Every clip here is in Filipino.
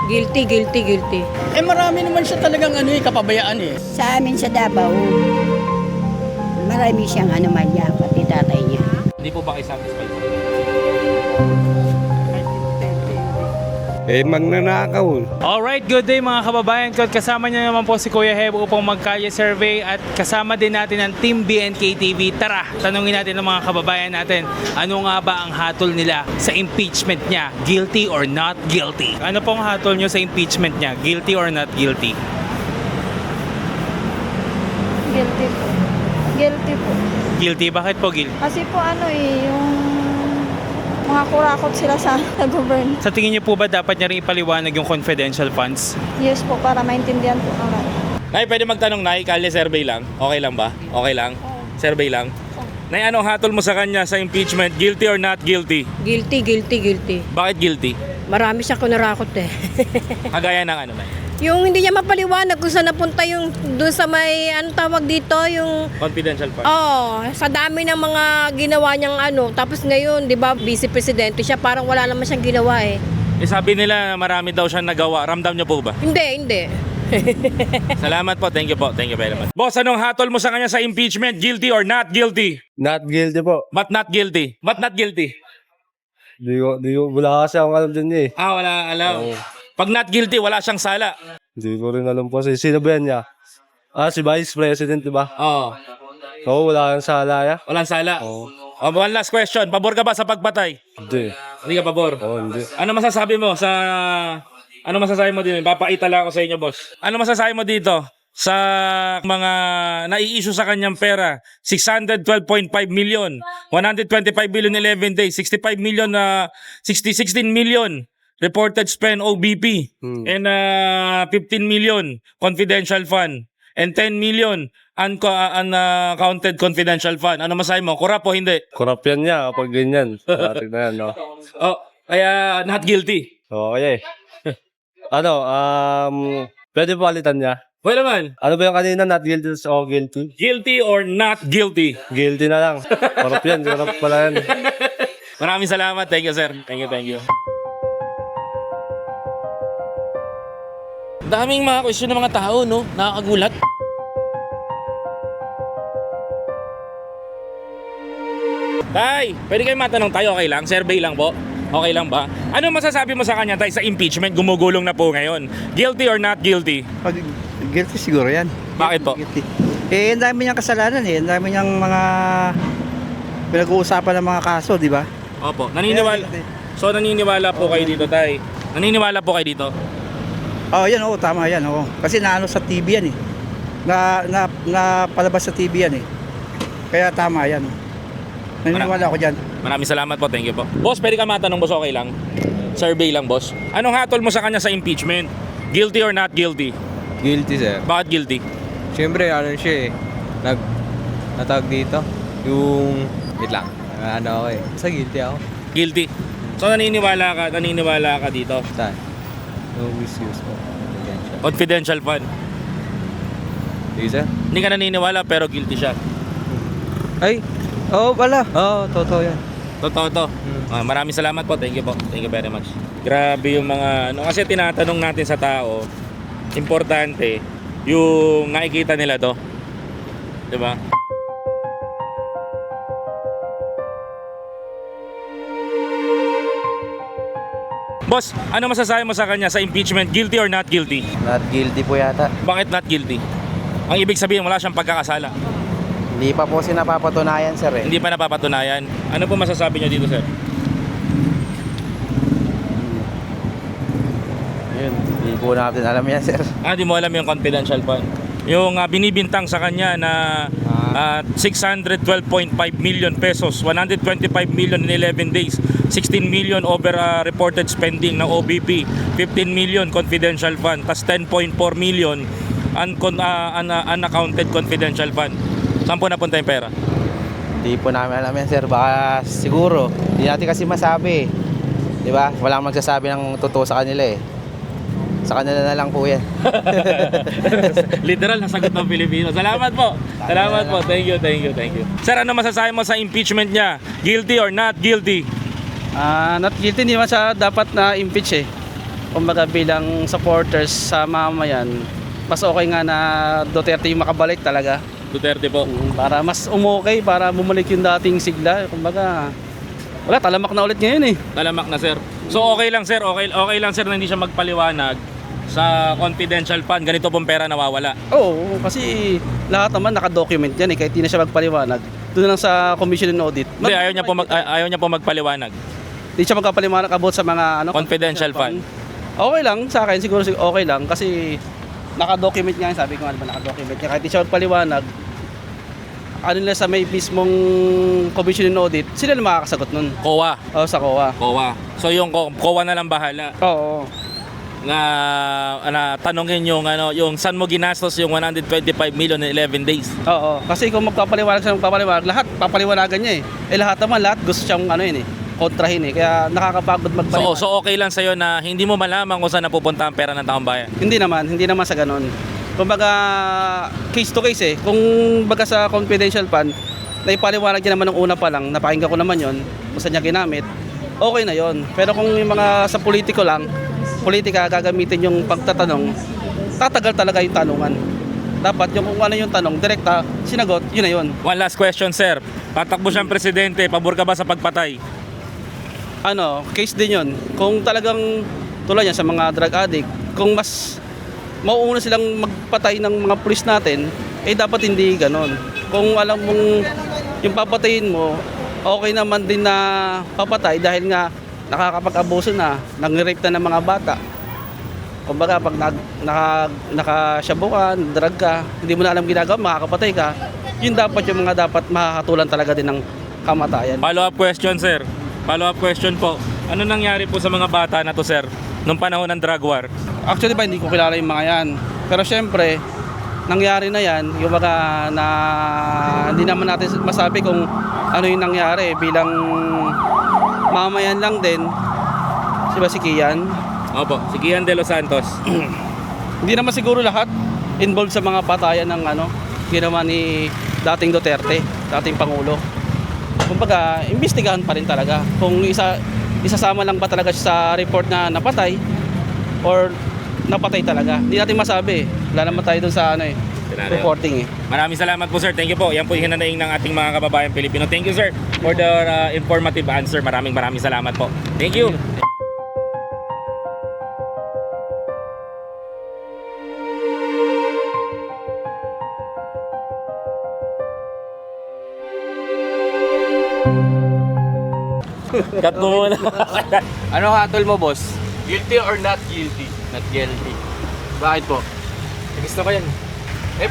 Guilty, guilty, guilty. Eh marami naman siya talagang kapabayaan eh. Sa amin sa Davao, marami siyang anomalya, pati tatay niya. Hindi po ba kayo satisfied? Magnanakaw. Alright, good day mga kababayan ko. Kasama niyo naman po si Kuya Heb upang magkalye survey at kasama din natin ang Team BNK TV. Tara, tanungin natin ng mga kababayan natin, ano nga ba ang hatol nila sa impeachment niya? Guilty or not guilty? Ano pong hatol niyo sa impeachment niya? Guilty or not guilty? Guilty po. Guilty po. Guilty? Bakit po guilty? Kasi po yung mga kurakot sila sa govern. Sa tingin niyo po ba dapat niya rin ipaliwanag yung confidential funds? Yes po, para maintindihan po ng lahat. Nay, pwede magtanong, Nay, kalye survey lang. Okay lang ba? Okay lang? Survey lang. Nay, anong hatol mo sa kanya sa impeachment? Guilty or not guilty? Guilty, guilty, guilty. Bakit guilty? Marami siyang kunarakot eh. Kagaya ng ano, Nay? Yung hindi niya mapaliwanag kung saan napunta yung doon sa may tawag dito, yung Confidential fund. sa dami ng mga ginawa niyang tapos ngayon, 'di ba, vice presidente siya, parang wala naman siyang ginawa eh. Eh, sabi nila marami daw siyang nagawa. Ramdam niyo po ba? Hindi. Salamat po. Thank you po. Thank you very much. Boss, anong hatol mo sa kanya sa impeachment? Guilty or not guilty? Not guilty po. But not guilty. But not guilty. Wala kasi akong alam dyan niya eh. Wala alam. Pag not guilty, wala siyang sala. Hindi ko rin alam po. Sino ba yan niya? Si Vice President, di ba? Oo. Oo, wala kang sala ya. Walang sala. Oo. One last question. Pabor ka ba sa pagpatay? Hindi. Hindi ka pabor? Oo, hindi. Ano masasabi mo dito? Papaita lang ako sa inyo, boss. Ano masasabi mo dito sa mga nai-issue sa kanyang pera? 612.5 million, 125 billion 11 days, 65 million, 16 million reported spend OBP, and 15 million confidential fund, and 10 million uncounted confidential fund. Ano masasabi mo? Corrupt o hindi? Corrupt yan niya kapag ganyan. Dating na yan, no? Kaya not guilty. Okay. Pwede palitan niya? Well naman. Ano ba yung kanina? Not guilty o guilty? Guilty or not guilty? Guilty na lang. Corrupt yan. Corrupt pala yan. Maraming salamat. Thank you, sir. Thank you. Daming mga question ng mga tao, no? Nakakagulat. Tay, pwede kayo matanong tayo, okay lang? Survey lang po. Okay lang ba? Ano masasabi mo sa kanya, Tay, sa impeachment? Gumugulong na po ngayon. Guilty or not guilty? Guilty siguro yan. Bakit po? Guilty. Ang dami niyang kasalanan eh. Ang dami niyang mga pinag-uusapan ng mga kaso, di ba? Opo. So naniniwala po kayo dito, Tay? Naniniwala po kayo dito? Yan tama yan. Kasi naano sa TV yan eh. Napalabas sa TV yan eh. Kaya tama yan. Naniniwala ako dyan. Maraming salamat po. Thank you po. Boss, pwede ka matanong, boss? Okay lang? Survey lang, boss. Anong hatol mo sa kanya sa impeachment? Guilty or not guilty? Guilty, sir. Bakit guilty? Siyempre, siya eh. Natawag dito. Wait lang. Ako eh. Sa guilty ako. Guilty. So naniniwala ka dito? Saan? No misuse po. Confidential fund. Sige, sir. Hindi ka naniniwala pero guilty siya. Ay! Pala. Totoo yan. Totoo to. Maraming salamat po. Thank you po. Thank you very much. Grabe yung mga kasi tinatanong natin sa tao, importante yung nakikita nila to. 'Di ba? Boss, ano masasabi mo sa kanya sa impeachment? Guilty or not guilty? Not guilty po yata. Bakit not guilty? Ang ibig sabihin, wala siyang pagkakasala. Hindi pa po napapatunayan, sir eh. Hindi pa napapatunayan. Ano po masasabi niyo dito, sir? Yun. Hindi po natin alam yan, sir. Di mo alam yung confidential fund. Yung binibintang sa kanya na 612.5 million pesos, 125 million in 11 days, 16 million over reported spending ng OBP, 15 million confidential fund, tas 10.4 million unaccounted confidential fund. Saan po napunta yung pera? Hindi po namin alam yan, sir. Baka siguro. Hindi natin kasi masabi. Di ba? Walang magsasabi ng totoo sa kanila eh. Sa kanila na lang po yan. Literal na sagot ng Pilipino. Salamat po. Salamat po. Thank you. Sir, ano masasabi mo sa impeachment niya? Guilty or not guilty? Not guilty, hindi man siya dapat na impeach eh. kumbaga bilang supporters sa mamayan, mas okay nga na Duterte yung makabalik talaga. Duterte po. Para mas umukay, para bumalik yung dating sigla. Kumbaga, wala, talamak na ulit ngayon eh. Talamak na sir. So okay lang sir, okay lang sir na hindi siya magpaliwanag sa confidential fund. Ganito pong pera nawawala. Oo, kasi lahat naman nakadocument yan eh, kahit hindi na siya magpaliwanag. Doon lang sa Commission on Audit. Hindi, ayaw niya po magpaliwanag. Hindi siya magpapaliwanag about sa mga Confidential fund. Okay lang, sa akin siguro okay lang kasi nakadocument nga yun, sabi ko nga naman nakadocument niya. Kahit hindi siya magpaliwanag, ano nila sa may mismong Commission on Audit, sila na makakasagot nun. COA. Oo, sa COA. COA. So yung COA na lang bahala Oo. na tanongin yung saan mo ginastos yung 125 million in 11 days. Oo, kasi kung magpapaliwanag siya, lahat papaliwanagan niya eh. Lahat naman, gusto siyang yun eh, kontrahin eh. Kaya nakakapagod magpaliwanag. So okay lang sa'yo na hindi mo malaman kung saan napupunta ang pera ng taong bayan. Hindi naman sa ganun. Kumbaga, case to case eh. Kung baga sa confidential fund, naipaliwanag niya naman ng una pa lang, napakinggan ko naman yon, kung saan niya ginamit, okay na yon. Pero kung yung mga sa politika gagamitin yung pagtatanong, tatagal talaga yung tanungan. Dapat yung kung ano yung tanong, direkta, sinagot, yun na yun. One last question sir. Tatakbo siyang presidente, pabor ka ba sa pagpatay? Case din yun. Kung talagang tulad yan sa mga drug addict, kung mas mauuna silang magpatay ng mga pulis natin, dapat hindi ganon. Kung alam mong yung papatayin mo, okay naman din na papatay dahil nga nakakapag-abuso na, nang-rape na ng mga bata. Kumbaga pag nakasyabukan, drug ka, hindi mo na alam ginagawa, makakapatay ka, yun dapat yung mga dapat makakatulan talaga din ng kamatayan. Follow-up question sir. Follow-up question po. Ano nangyari po sa mga bata na to sir nung panahon ng drug war? Actually hindi ko kilala yung mga yan. Pero syempre, nangyari na yan, yung mga na hindi naman natin masabi kung ano yung nangyari bilang mamayan lang din. Si Kian. Opo, si Kian de los Santos. Hindi naman siguro lahat involved sa mga patayan ng ginawa ni dating Duterte, dating Pangulo. Kumbaga, imbestigahan pa rin talaga. Kung isasama lang ba talaga siya sa report na napatay or napatay talaga. Hindi natin masabi. Wala naman tayo dun sa reporting eh. Maraming salamat po sir. Thank you po. Yan po yung hinanaing ng ating mga kababayan Pilipino. Thank you sir for the informative answer. Maraming salamat po. Thank you. Cut mo muna. Ano hatol mo, boss? Guilty or not guilty? Not guilty. Bakit po? Gusto ko yan.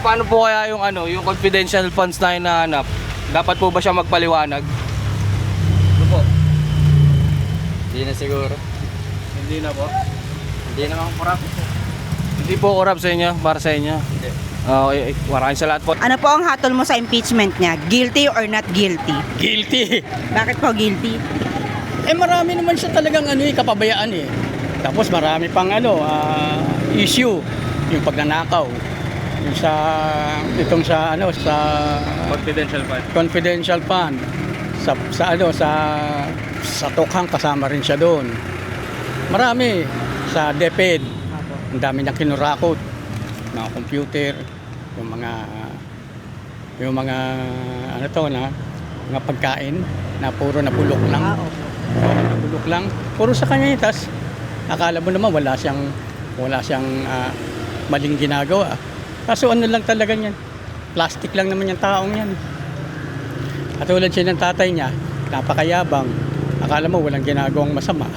Paano po kaya yung confidential funds na hinahanap? Dapat po ba siya magpaliwanag? Ano po? Hindi na siguro. Hindi na po? Hindi naman corrupt. Hindi po corrupt sa inyo, para sa inyo. Hindi. Okay, maraming salamat po. Ano po ang hatol mo sa impeachment niya? Guilty or not guilty? Guilty. Bakit po guilty? Marami naman siya talagang kapabayaan eh. Tapos marami pang issue, yung pagnanakaw. Yung sa confidential fund. Sa Tokhang kasama rin siya doon. Marami sa DepEd. Ang dami niyang kinurakot. Mga computer, yung mga mga pagkain na puro nabulok lang. Nabulok lang. Puro sa kanya tas akala mo naman wala siyang maling ginagawa. Kaso lang talaga niyan. Plastic lang naman yung taong yan. Katulad siya ng tatay niya, napakayabang. Akala mo walang ginagawang masama.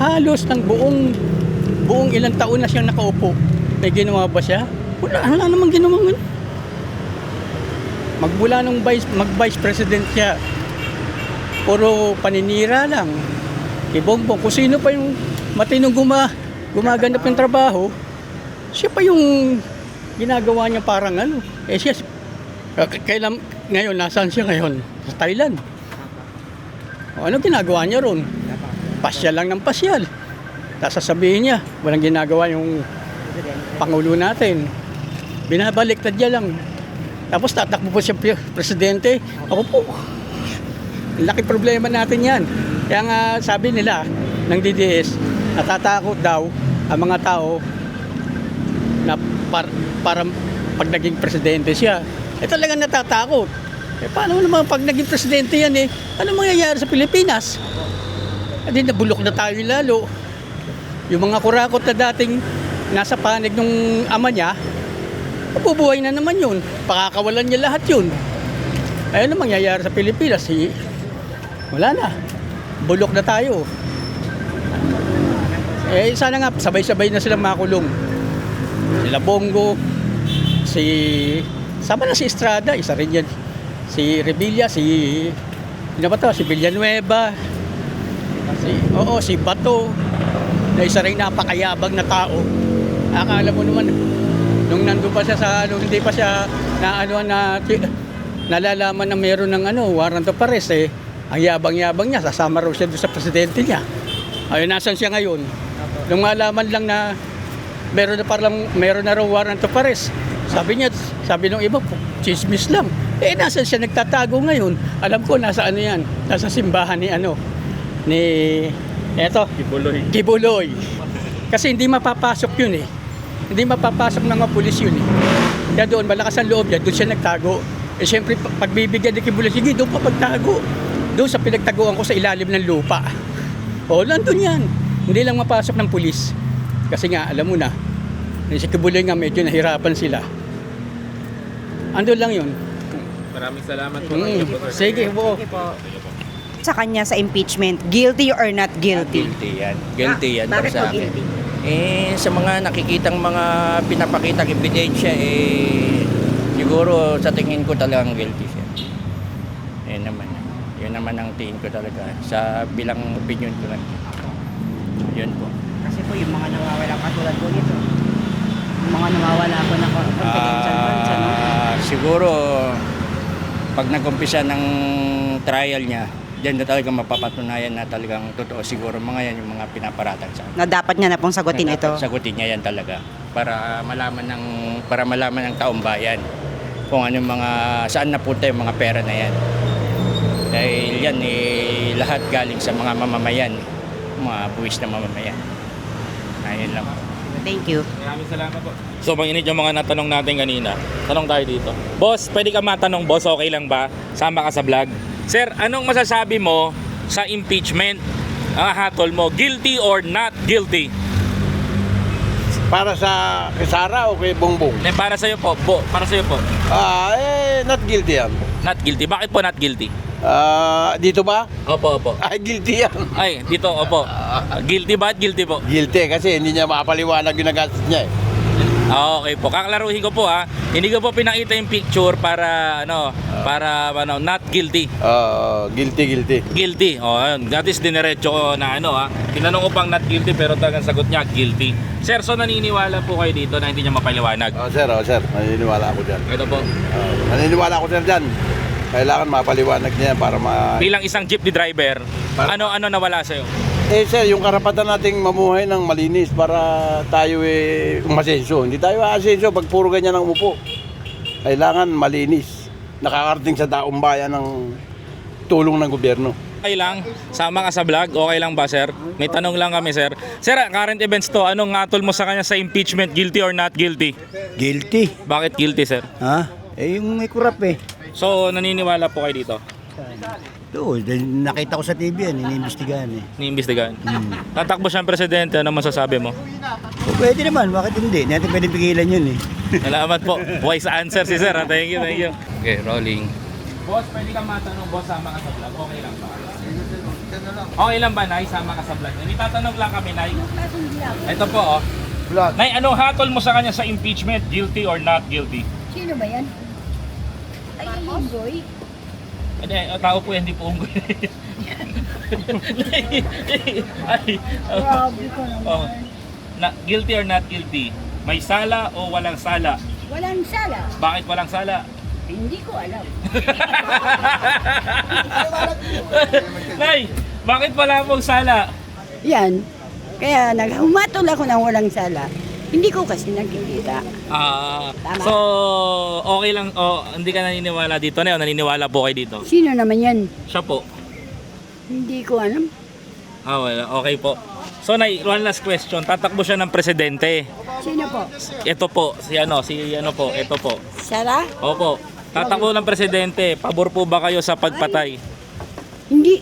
Halos ng buong ilang taon na siyang nakaupo. May ginawa ba siya? Wala namang ginawa nga. Magmula nung mag-vice president siya, puro paninira lang. Kay Bongbong, kung sino pa yung matinong gumaganap ng trabaho, siya pa yung ginagawa niya parang siya, kailan, ngayon, nasaan siya ngayon? Sa Thailand. Ano ginagawa niya ron? Pasyal lang ng pasyal. Tapos sasabihin niya, walang ginagawa yung Pangulo natin. Binabaliktad niya lang. Tapos tatakbo po siya presidente. Ako po, laki problema natin yan. Kaya nga sabi nila, ng DDS, natatakot daw ang mga tao na para pag naging presidente siya. Talagang natatakot. Paano naman pag naging presidente yan ano mangyayari sa Pilipinas? Nabulok na tayo lalo. Yung mga kurakot na dating nasa panig nung ama niya, mabubuhay na naman yun. Pakakawalan niya lahat yun. Ano mangyayari sa Pilipinas? Wala na. Bulok na tayo. Sana nga, sabay-sabay na silang makulong. Sila Bongo, sama na si Estrada, isa rin yan. Si Revilla, si Villanueva, si Bato, na isa rin napakayabang na tao. Akala mo naman, nung nandun pa siya hindi pa siya nalalaman na meron ng warrant of arrest ang yabang-yabang niya, sasama raw siya doon sa presidente niya. Ayun, nasan siya ngayon? Nung malaman lang na meron na raw warrant of arrest, sabi ng iba, chismis lang. Nasan siya nagtatago ngayon? Alam ko, nasa yan? Nasa simbahan ni Kibuloy. Kasi hindi mapapasok yun Hindi mapapasok ng mga pulis yun Kaya doon, malakas ang loob niya, doon siya nagtago. Siyempre, pagbibigyan ni Kibuloy, sige, doon pa pagtago. Doon sa pinagtaguan ko sa ilalim ng lupa. Nandun yan. Hindi lang mapasok ng pulis. Kasi nga, alam mo na, si Kibuloy nga medyo nahirapan sila. Andun lang yun. Maraming salamat po. Sige po. Sa kanya sa impeachment, guilty or not guilty? Guilty yan Bakit sa po akin. guilty? Sa mga nakikitang mga pinapakitang ebidensya, siguro sa tingin ko talagang guilty siya. Yun naman ang tingin ko talaga sa bilang opinion ko lang. Yun po. Kasi po yung mga nawawala katulad po nito. Yung mga nawawala po ng confidential funds, Siguro pag nag-umpisa ng trial niya, diyan na talaga mapapatunayan na talagang totoo. Siguro mga yan yung mga pinaparatang sa akin. Na dapat niya na pong sagutin ito. Sagutin niya yan talaga para malaman ng taong bayan kung ano saan napunta yung mga pera na yan. Dahil yan lahat galing sa mga mamamayan, mga buwis na mamamayan. Ayun lang. Thank you. Maraming salamat po. So, manginit yung mga natanong natin kanina. Tanong tayo dito. Boss, pwede ka matanong, boss, okay lang ba? Sama ka sa vlog. Sir, anong masasabi mo sa impeachment? Ang hatol mo, guilty or not guilty? Para sa Sara o kay Bongbong? Para sa'yo po, para sa'yo po. Not guilty yan. Not guilty. Bakit po not guilty? Dito ba? Opo. Guilty yan. Ay, dito, opo. Guilty ba at guilty po? Guilty kasi hindi niya mapaliwanag yung nagastos niya Okay po. Kaklaruhin ko po Hindi ko po pinakita yung picture para not guilty. Guilty. Guilty. Ayun. That is diniretso ko na Tinanong ko pang not guilty pero talagang sagot niya guilty. Sir, so naniniwala po kayo dito na hindi niya mapaliwanag? Sir. Naniniwala ako dyan. Ito po. Naniniwala ako sir dyan. Kailangan mapaliwanag niya para Bilang isang jeepney driver, ano nawala sa'yo? Sir, yung karapatan nating mamuhay ng malinis para tayo umasenso. Hindi tayo aasenso pag puro ganyan ang umupo. Kailangan malinis. Nakakarating sa daong bayan ng tulong ng gobyerno. Okay lang, sama ka sa vlog, okay lang ba sir? May tanong lang kami sir. Sir, current events to, anong ngatol mo sa kanya sa impeachment, guilty or not guilty? Guilty. Bakit guilty sir? Yung may kurap So, naniniwala po kayo dito? Nakita ko sa TV yan, iniimbestigahan Iniimbestigahan? Tatakbo siyang presidente, ano masasabi mo? Pwede naman, bakit hindi? Hindi natin pwede pigilan yun Salamat po. Wise answer si sir. Thank you. Okay, rolling. Boss, pwede kang matanong, boss, sama ka sa vlog. Okay lang ba? Okay lang ba, Nay? Sama ka sa vlog. May tatanong lang kami, Nay. Ito po, Vlog. Nay, anong hatol mo sa kanya sa impeachment? Guilty or not guilty? Sino ba yan? Ay, Unggoy. Tao po yan, hindi po unggoy. Grabe ko naman. Guilty or not guilty? May sala o walang sala? Walang sala. Bakit walang sala? Hindi ko alam. Nay, bakit wala pong sala? Yan. Kaya humatol ako ng walang sala. Hindi ko kasi nakikita. Tama. So, okay lang, hindi ka naniniwala dito na yun, naniniwala po kayo dito? Sino naman yan? Siya po. Hindi ko alam. Wala. Okay po. So, Nay, one last question. Tatakbo siya ng presidente. Sino po? Ito po, ito po. Sara? Opo. Tatakbo ng presidente. Pabor po ba kayo sa pagpatay? Hindi.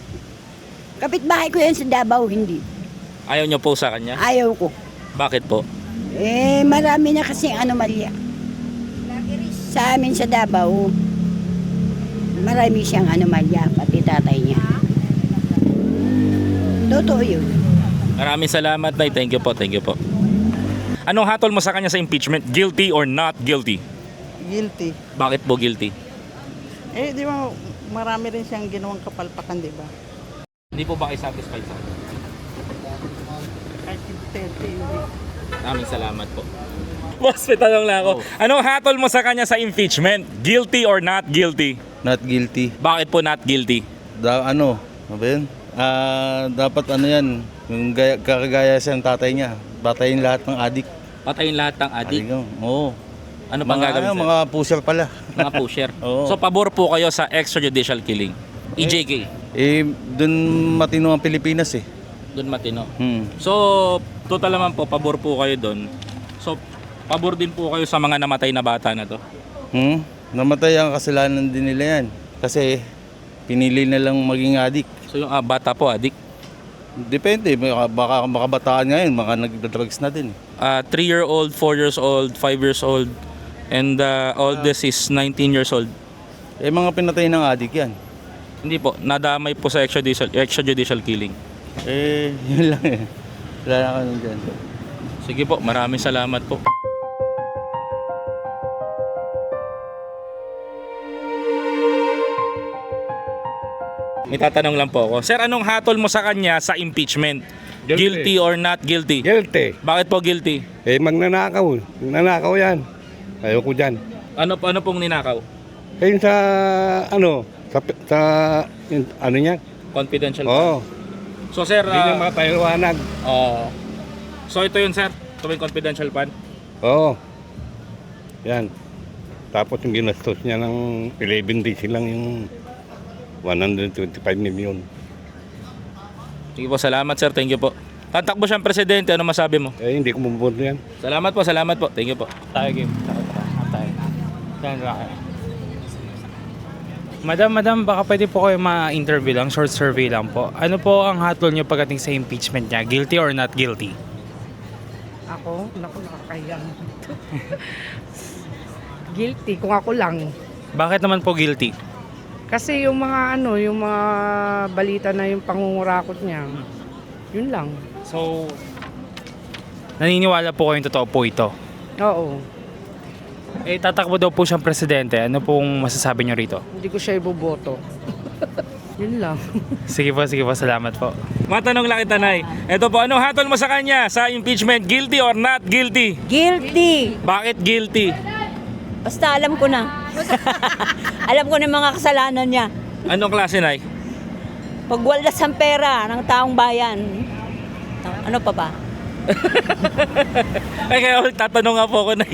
Kapitbahay ko yan sa Davao, hindi. Ayaw niyo po sa kanya? Ayaw ko. Bakit po? Marami na kasing anomalya. Sa amin sa Davao, marami siyang anomalya, pati tatay niya. Totoo yun. Maraming salamat, Nay. Thank you po. Anong hatol mo sa kanya sa impeachment? Guilty or not guilty? Guilty. Bakit po guilty? Di ba marami rin siyang ginawang kapalpakan, di ba? Hindi po ba kayo satisfied sa kanya? Kahit 30, hindi. Maraming salamat po. Boss, may tanong lang ako. Anong hatol mo sa kanya sa impeachment? Guilty or not guilty? Not guilty. Bakit po not guilty? Ano ba yun? Dapat yan, yung kakagaya siya ng tatay niya. Patayin lahat ng adik. Patayin lahat ng adik? Oo. Ano pang gagawin sir? Mga pusher pala. Mga pusher. Oo. So, pabor po kayo sa extrajudicial killing? EJK? Doon matino ang Pilipinas eh. Doon matino. Hmm. So, total naman po, pabor po kayo doon. So, pabor din po kayo sa mga namatay na bata na to? Namatay ang kasalanan din nila yan. Kasi pinili na lang maging adik. So, yung bata po, adik? Depende, baka makabataan ngayon, mga nagdadrugs na din. 3-year-old, 4 years old, 5 years old, and oldest is 19 years old. Mga pinatay ng adik yan. Hindi po, nadamay po sa extrajudicial killing. Yun lang eh. Wala na kami dyan. Sige po, maraming salamat po. May tatanong lang po ako. Sir, anong hatol mo sa kanya sa impeachment? Guilty or not guilty? Guilty. Bakit po guilty? Magnanakaw. Nanakaw yan. Ayoko dyan. Ano pong ninakaw? Ayun sa, niya? Confidential. Oo. So sir, Hindi niya mapaliwanag. so ito yun sir, ito yung confidential fund. Oo. Yan. Tapos yung ginastos niya ng 11 days lang yung 125 million. Sige po, salamat sir, thank you po. Tatakbo siyang presidente, ano masabi mo? Hindi ko mabubuto yan. Salamat po, thank you po. Tayo game. Madam, baka pwede po kayo ma-interview lang, short survey lang po. Ano po ang hatol niyo pagdating sa impeachment niya? Guilty or not guilty? Ako? Naku, nakakahiya. Guilty kung ako lang. Bakit naman po guilty? Kasi yung yung mga balita na yung pangungurakot niya, yun lang. So, naniniwala po kayong totoo po ito? Oo. Tatakbo daw po siyang presidente. Ano pong masasabi niyo rito? Hindi ko siya iboboto. Yun lang. Sige po, salamat po. Matanong lang kita, Nay. Ito po, anong hatol mo sa kanya sa impeachment? Guilty or not guilty? Guilty. Bakit guilty? Basta alam ko na. Alam ko na yung mga kasalanan niya. Anong klase, Nay? Pagwaldas ang pera ng taong bayan. Ano pa ba? Ay, kaya tatanong nga po ako, Nay.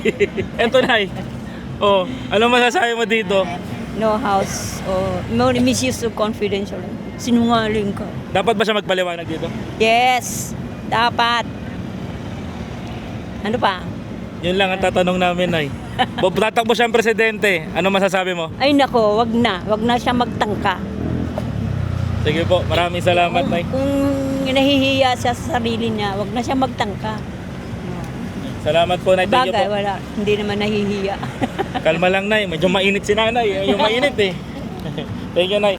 Eto, Nay. Ano masasabi mo dito? No house o misuse of confidential. Sinungaling ka. Dapat ba siya magpaliwanag dito? Yes, dapat. Ano pa? Yun lang ang tatanong namin, Nay. Tatakbo siyang presidente. Ano masasabi mo? Ay nako, wag na siya magtangka. Sige po, maraming salamat, Nay. Kung nahihiya siya sa sarili niya, wag na siya magtangka. Salamat po, Nay. Thank you Bagay, po. wala. Hindi naman nahihiya. Kalma lang, Nay. Medyo mainit si Nanay. Yung mainit eh. Thank you, Nay.